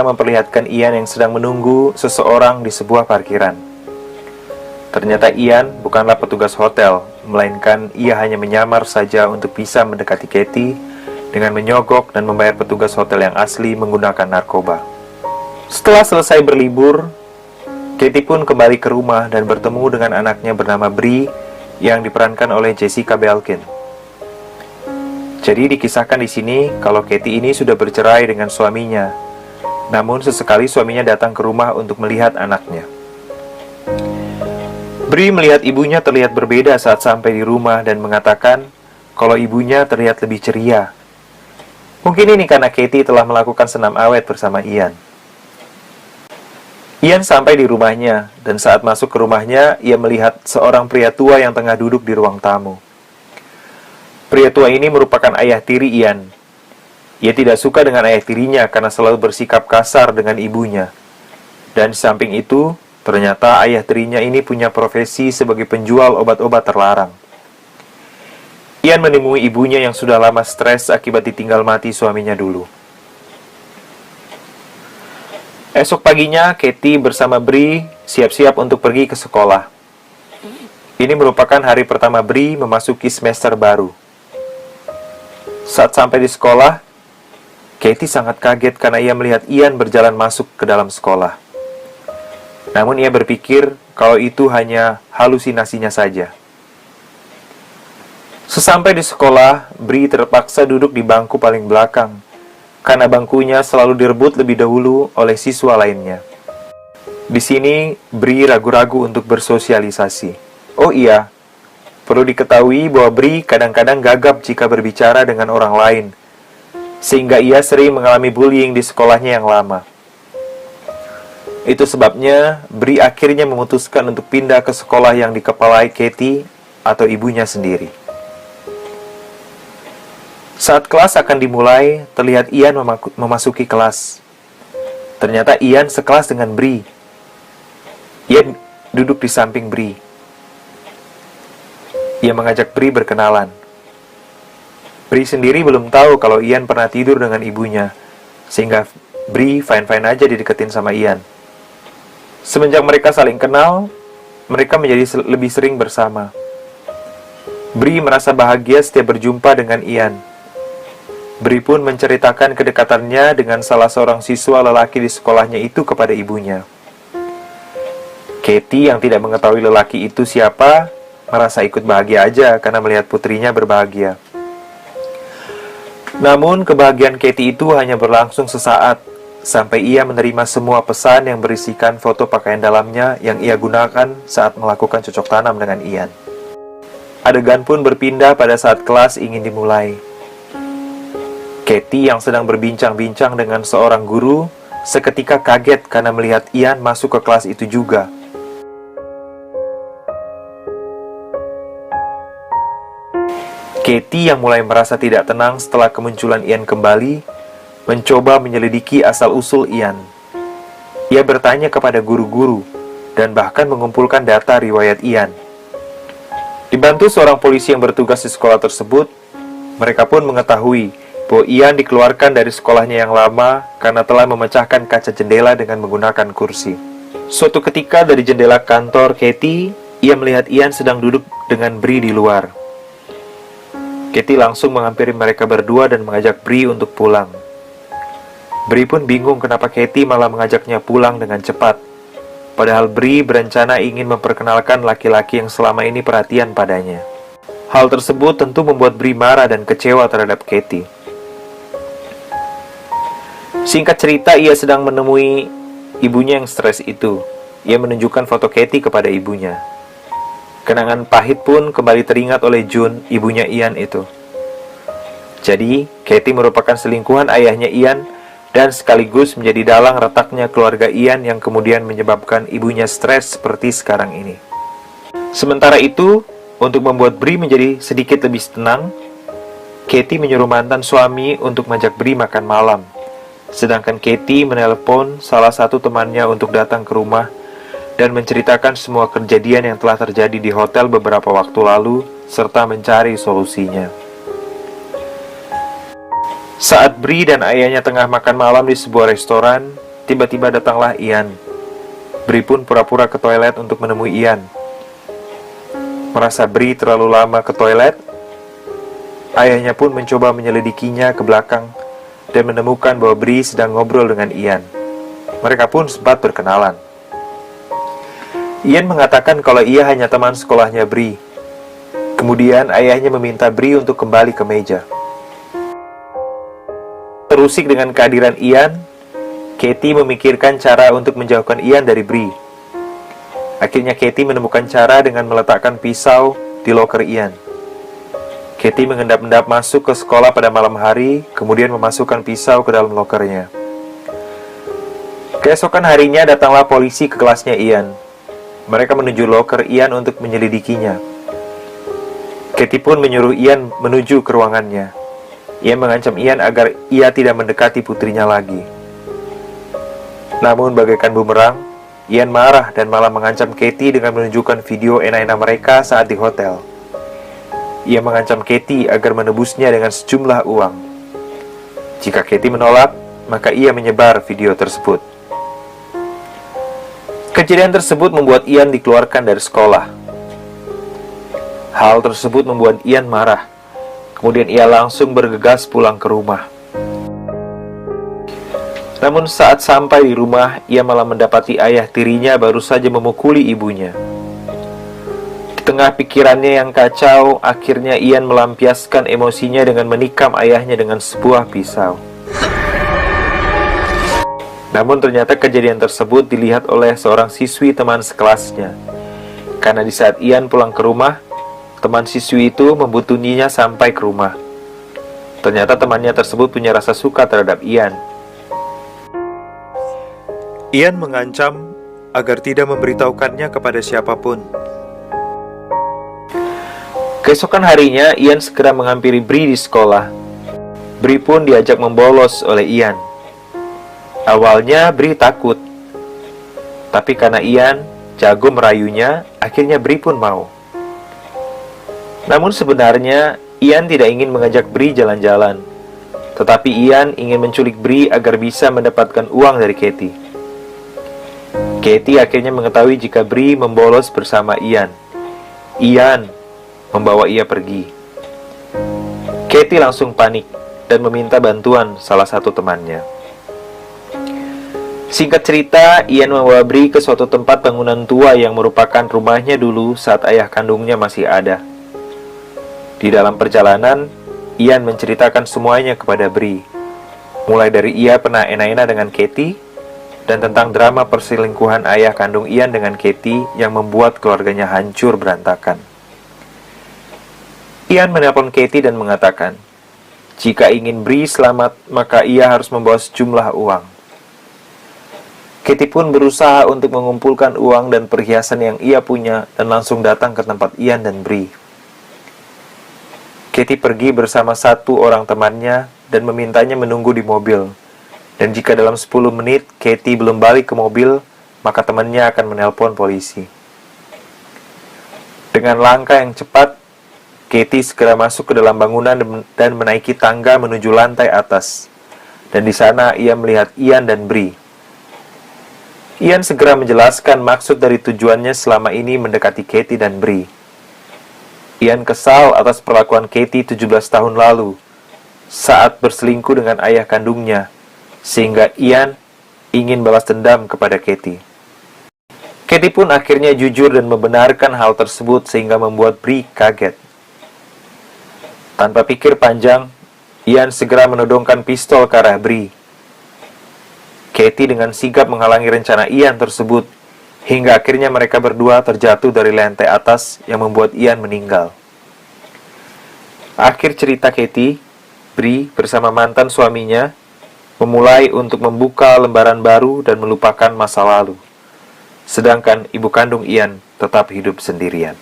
memperlihatkan Ian yang sedang menunggu seseorang di sebuah parkiran. Ternyata Ian bukanlah petugas hotel, melainkan ia hanya menyamar saja untuk bisa mendekati Katie dengan menyogok dan membayar petugas hotel yang asli menggunakan narkoba. Setelah selesai berlibur, Katie pun kembali ke rumah dan bertemu dengan anaknya bernama Bree yang diperankan oleh Jessica Belkin. Jadi dikisahkan di sini kalau Katie ini sudah bercerai dengan suaminya. Namun sesekali suaminya datang ke rumah untuk melihat anaknya. Bree melihat ibunya terlihat berbeda saat sampai di rumah dan mengatakan kalau ibunya terlihat lebih ceria. Mungkin ini karena Katie telah melakukan senam awet bersama Ian. Ian sampai di rumahnya, dan saat masuk ke rumahnya, ia melihat seorang pria tua yang tengah duduk di ruang tamu. Pria tua ini merupakan ayah tiri Ian. Ia tidak suka dengan ayah tirinya karena selalu bersikap kasar dengan ibunya. Dan di samping itu, ternyata ayah tirinya ini punya profesi sebagai penjual obat-obat terlarang. Ian menemui ibunya yang sudah lama stres akibat ditinggal mati suaminya dulu. Esok paginya, Katie bersama Bree siap-siap untuk pergi ke sekolah. Ini merupakan hari pertama Bree memasuki semester baru. Saat sampai di sekolah, Katie sangat kaget karena ia melihat Ian berjalan masuk ke dalam sekolah. Namun ia berpikir kalau itu hanya halusinasinya saja. Sesampai di sekolah, Bree terpaksa duduk di bangku paling belakang karena bangkunya selalu direbut lebih dahulu oleh siswa lainnya. Di sini, Bree ragu-ragu untuk bersosialisasi. Oh iya, perlu diketahui bahwa Bree kadang-kadang gagap jika berbicara dengan orang lain, sehingga ia sering mengalami bullying di sekolahnya yang lama. Itu sebabnya, Bree akhirnya memutuskan untuk pindah ke sekolah yang dikepalai Katie atau ibunya sendiri. Saat kelas akan dimulai, terlihat Ian memasuki kelas. Ternyata Ian sekelas dengan Bree. Ian duduk di samping Bree. Ia mengajak Bree berkenalan. Bree sendiri belum tahu kalau Ian pernah tidur dengan ibunya, sehingga Bree fine-fine aja dideketin sama Ian. Semenjak mereka saling kenal, mereka menjadi lebih sering bersama. Bree merasa bahagia setiap berjumpa dengan Ian. Bree pun menceritakan kedekatannya dengan salah seorang siswa lelaki di sekolahnya itu kepada ibunya. Katie yang tidak mengetahui lelaki itu siapa, merasa ikut bahagia aja karena melihat putrinya berbahagia. Namun kebahagiaan Katie itu hanya berlangsung sesaat, sampai ia menerima semua pesan yang berisikan foto pakaian dalamnya yang ia gunakan saat melakukan cocok tanam dengan Ian. Adegan pun berpindah pada saat kelas ingin dimulai. Katie yang sedang berbincang-bincang dengan seorang guru seketika kaget karena melihat Ian masuk ke kelas itu juga. Katie yang mulai merasa tidak tenang setelah kemunculan Ian kembali, mencoba menyelidiki asal-usul Ian. Ia bertanya kepada guru-guru dan bahkan mengumpulkan data riwayat Ian. Dibantu seorang polisi yang bertugas di sekolah tersebut, mereka pun mengetahui bahwa Ian dikeluarkan dari sekolahnya yang lama karena telah memecahkan kaca jendela dengan menggunakan kursi. Suatu ketika dari jendela kantor Katie, ia melihat Ian sedang duduk dengan Bree di luar. Katie langsung menghampiri mereka berdua dan mengajak Bree untuk pulang. Bree pun bingung kenapa Katie malah mengajaknya pulang dengan cepat. Padahal Bree berencana ingin memperkenalkan laki-laki yang selama ini perhatian padanya. Hal tersebut tentu membuat Bree marah dan kecewa terhadap Katie. Singkat cerita, ia sedang menemui ibunya yang stres itu. Ia menunjukkan foto Katie kepada ibunya. Kenangan pahit pun kembali teringat oleh June, ibunya Ian itu. Jadi, Katie merupakan selingkuhan ayahnya Ian dan sekaligus menjadi dalang retaknya keluarga Ian yang kemudian menyebabkan ibunya stres seperti sekarang ini. Sementara itu, untuk membuat Bree menjadi sedikit lebih tenang, Katie menyuruh mantan suami untuk mengajak Bree makan malam. Sedangkan Katie menelepon salah satu temannya untuk datang ke rumah dan menceritakan semua kejadian yang telah terjadi di hotel beberapa waktu lalu serta mencari solusinya. Saat Bree dan ayahnya tengah makan malam di sebuah restoran, tiba-tiba datanglah Ian. Bri pun pura-pura ke toilet untuk menemui Ian. Merasa Bri terlalu lama ke toilet, ayahnya pun mencoba menyelidikinya ke belakang dan menemukan bahwa Bri sedang ngobrol dengan Ian. Mereka pun sempat berkenalan. Ian mengatakan kalau ia hanya teman sekolahnya Bri. Kemudian ayahnya meminta Bri untuk kembali ke meja. Terusik dengan kehadiran Ian, Katie memikirkan cara untuk menjauhkan Ian dari Bri. Akhirnya Katie menemukan cara dengan meletakkan pisau di loker Ian. Katie mengendap-endap masuk ke sekolah pada malam hari, kemudian memasukkan pisau ke dalam lokernya. Keesokan harinya datanglah polisi ke kelasnya Ian. Mereka menuju loker Ian untuk menyelidikinya. Katie pun menyuruh Ian menuju ke ruangannya. Ia mengancam Ian agar ia tidak mendekati putrinya lagi. Namun bagaikan bumerang, Ian marah dan malah mengancam Katie dengan menunjukkan video enak-enak mereka saat di hotel. Ia mengancam Katie agar menebusnya dengan sejumlah uang. Jika Katie menolak, maka ia menyebar video tersebut. Kejadian tersebut membuat Ian dikeluarkan dari sekolah. Hal tersebut membuat Ian marah. Kemudian ia langsung bergegas pulang ke rumah. Namun saat sampai di rumah, ia malah mendapati ayah tirinya baru saja memukuli ibunya. Di tengah pikirannya yang kacau, akhirnya Ian melampiaskan emosinya dengan menikam ayahnya dengan sebuah pisau. Namun ternyata kejadian tersebut dilihat oleh seorang siswi teman sekelasnya. Karena di saat Ian pulang ke rumah, teman siswi itu membuntuninya sampai ke rumah. Ternyata temannya tersebut punya rasa suka terhadap Ian. Ian mengancam agar tidak memberitahukannya kepada siapapun. Keesokan harinya, Ian segera menghampiri Bri di sekolah. Bri pun diajak membolos oleh Ian. Awalnya Bri takut, tapi karena Ian jago merayunya, akhirnya Bri pun mau. Namun sebenarnya Ian tidak ingin mengajak Bri jalan-jalan, tetapi Ian ingin menculik Bri agar bisa mendapatkan uang dari Katie. Katie akhirnya mengetahui jika Bri membolos bersama Ian. Ian membawa ia pergi. Katie langsung panik dan meminta bantuan salah satu temannya. Singkat cerita, Ian membawa Bri ke suatu tempat bangunan tua yang merupakan rumahnya dulu saat ayah kandungnya masih ada. Di dalam perjalanan, Ian menceritakan semuanya kepada Bri. Mulai dari ia pernah enak-enak dengan Katie, dan tentang drama perselingkuhan ayah kandung Ian dengan Katie yang membuat keluarganya hancur berantakan. Ian menelpon Katie dan mengatakan, jika ingin Bri selamat, maka ia harus membawa sejumlah uang. Katie pun berusaha untuk mengumpulkan uang dan perhiasan yang ia punya dan langsung datang ke tempat Ian dan Bri. Katie pergi bersama satu orang temannya dan memintanya menunggu di mobil. Dan jika dalam 10 menit Katie belum balik ke mobil, maka temannya akan menelpon polisi. Dengan langkah yang cepat, Katie segera masuk ke dalam bangunan dan menaiki tangga menuju lantai atas. Dan di sana ia melihat Ian dan Bri. Ian segera menjelaskan maksud dari tujuannya selama ini mendekati Katie dan Bri. Ian kesal atas perlakuan Katie 17 tahun lalu saat berselingkuh dengan ayah kandungnya, sehingga Ian ingin balas dendam kepada Katie. Katie pun akhirnya jujur dan membenarkan hal tersebut sehingga membuat Bri kaget. Tanpa pikir panjang, Ian segera menodongkan pistol ke arah Bri. Katie dengan sigap menghalangi rencana Ian tersebut, hingga akhirnya mereka berdua terjatuh dari lantai atas yang membuat Ian meninggal. Akhir cerita Katie, Bri bersama mantan suaminya memulai untuk membuka lembaran baru dan melupakan masa lalu. Sedangkan ibu kandung Ian tetap hidup sendirian.